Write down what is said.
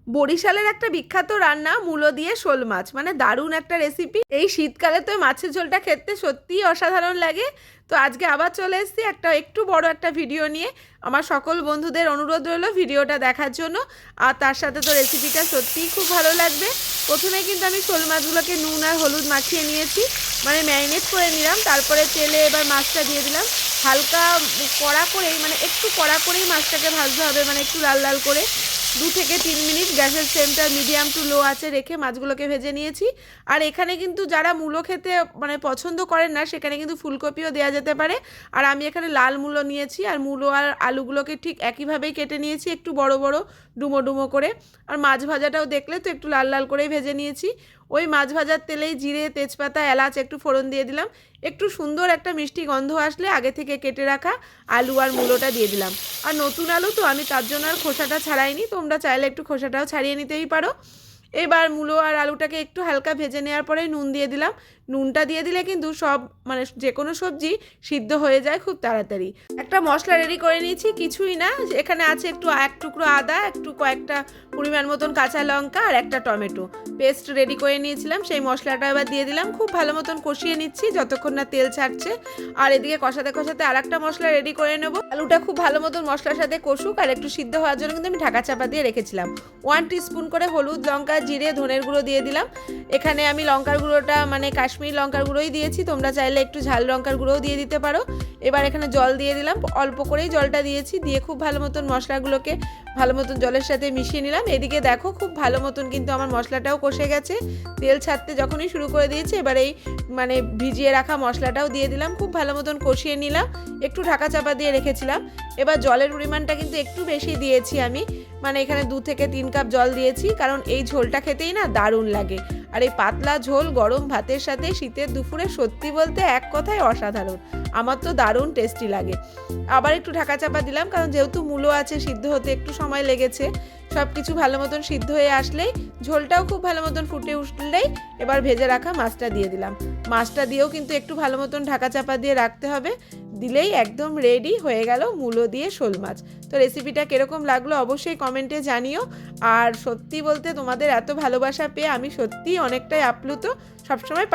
বরিশালের একটা বিখ্যাত রান্না মূলো দিয়ে শোল মাছ, মানে দারুণ একটা রেসিপি। এই শীতকালে তো মাছের ঝোলটা খেতে সত্যিই অসাধারণ লাগে। তো আজকে আবার চলে এসেছি একটা একটু বড় একটা ভিডিও নিয়ে। আমার সকল বন্ধুদের অনুরোধ রইল ভিডিওটা দেখার জন্য, আর তার সাথে তো রেসিপিটা সত্যিই খুব ভালো লাগবে। প্রথমে কিন্তু আমি শোল মাছগুলোকে নুন আর হলুদ মাখিয়ে নিয়েছি, মানে ম্যারিনেট করে নিলাম। তারপরে তেলে এবার মাছটা দিয়ে দিলাম, হালকা কড়া করেই, মানে একটু কড়া করেই মাছটাকে ভাজতে হবে, মানে একটু লাল লাল করে 2 থেকে 3 মিনিট গ্যাসের ফ্লেমটা মিডিয়াম টু লো আছে রেখে মাছগুলোকে ভেজে নিয়েছি। আর এখানে কিন্তু যারা মূলো খেতে মানে পছন্দ করেন না, সেখানে কিন্তু ফুলকপিও দেওয়া যেতে পারে। আর আমি এখানে লাল মূলো নিয়েছি, আর মূলো আর আলুগুলোকে ঠিক একইভাবেই কেটে নিয়েছি, একটু বড় বড় ডুমো ডুমো করে। আর মাছ ভাজাটাও দেখলে তো একটু লাল লাল করেই ভেজে নিয়েছি। ওই মাছ ভাজার তেলেই জিরে, তেজপাতা, এলাচ একটু ফোড়ন দিয়ে দিলাম। একটু সুন্দর একটা মিষ্টি গন্ধ আসলে আগে থেকে কেটে রাখা আলু আর মূলোটা দিয়ে দিলাম। আর নতুন আলু তো, আমি তার জন্য আর খোসাটা ছাড়াইনি, তোমরা চাইলে একটু খোসাটাও ছাড়িয়ে নিতেই পারো। এবার মূলো আর আলুটাকে একটু হালকা ভেজে নেওয়ার পরে নুন দিয়ে দিলাম। নুনটা দিয়ে দিলে কিন্তু সব মানে যে কোনো সবজি সিদ্ধ হয়ে যায় খুব তাড়াতাড়ি। একটা মশলা রেডি করে নিয়েছি, কিছুই না, এখানে আছে একটু এক টুকরো আদা, একটু কয়েকটা পরিমাণ মতন কাঁচা লঙ্কা আর একটা টমেটো পেস্ট রেডি করে নিয়েছিলাম। সেই মশলাটা এবার দিয়ে দিলাম, খুব ভালো মতন কষিয়ে নিচ্ছি যতক্ষণ না তেল ছাড়ছে। আর এদিকে কষাতে কষাতে আর একটা মশলা রেডি করে নেবো। আলুটা খুব ভালো মতন মশলার সাথে কষুক আর একটু সিদ্ধ হওয়ার জন্য কিন্তু আমি ঢাকা চাপা দিয়ে রেখেছিলাম। 1 টিস্পুন করে হলুদ, লঙ্কা, জিরে, ধনের গুঁড়ো দিয়ে দিলাম। এখানে আমি লঙ্কার গুঁড়োটা মানে কাশ্মীরি লঙ্কার গুঁড়োই দিয়েছি, তোমরা চাইলে একটু ঝাল লঙ্কার গুঁড়োও দিয়ে দিতে পারো। এবার এখানে জল দিয়ে দিলাম, অল্প করেই জলটা দিয়েছি, দিয়ে খুব ভালো মতন মশলাগুলোকে ভালো মতন জলের সাথে মিশিয়ে নিলাম। এদিকে দেখো খুব ভালো মতন কিন্তু আমার মশলাটাও কষে গেছে, তেল ছাড়তে যখনই শুরু করে দিয়েছে। এবার এই মানে ভিজিয়ে রাখা মশলাটাও দিয়ে দিলাম, খুব ভালো মতন কষিয়ে নিলাম, একটু ঢাকা চাপা দিয়ে রেখেছিলাম। এবার জলের পরিমাণটা কিন্তু একটু বেশি দিয়েছি আমি, মানে এখানে 2 থেকে 3 কাপ জল দিয়েছি, কারণ এই ঝোলটা খেতেই না দারুণ লাগে। আর এই পাতলা ঝোল গরম ভাতের সাথে শীতের দুপুরে সত্যি বলতে এক কথায় অসাধারণ, আমার তো দারুণ টেস্টি লাগে। আবার একটু ঢাকা চাপা দিলাম, কারণ যেহেতু মূলো আছে সিদ্ধ হতে একটু সময় লেগেছে। সব কিছু ভালো মতন সিদ্ধ হয়ে আসলেই, ঝোলটাও খুব ভালো মতন ফুটে উঠলেই এবার ভেজে রাখা মাছটা দিয়ে দিলাম। মাছটা দিয়েও কিন্তু একটু ভালো মতন ঢাকা চাপা দিয়ে রাখতে হবে, দিলেই একদম রেডি হয়ে গেল মূলো দিয়ে শোল মাছ। তো রেসিপিটা কীরকম লাগলো অবশ্যই কমেন্টে জানিও। আর সত্যি বলতে তোমাদের এত ভালোবাসা পেয়ে আমি সত্যিই অনেকটাই আপ্লুত। সবসময়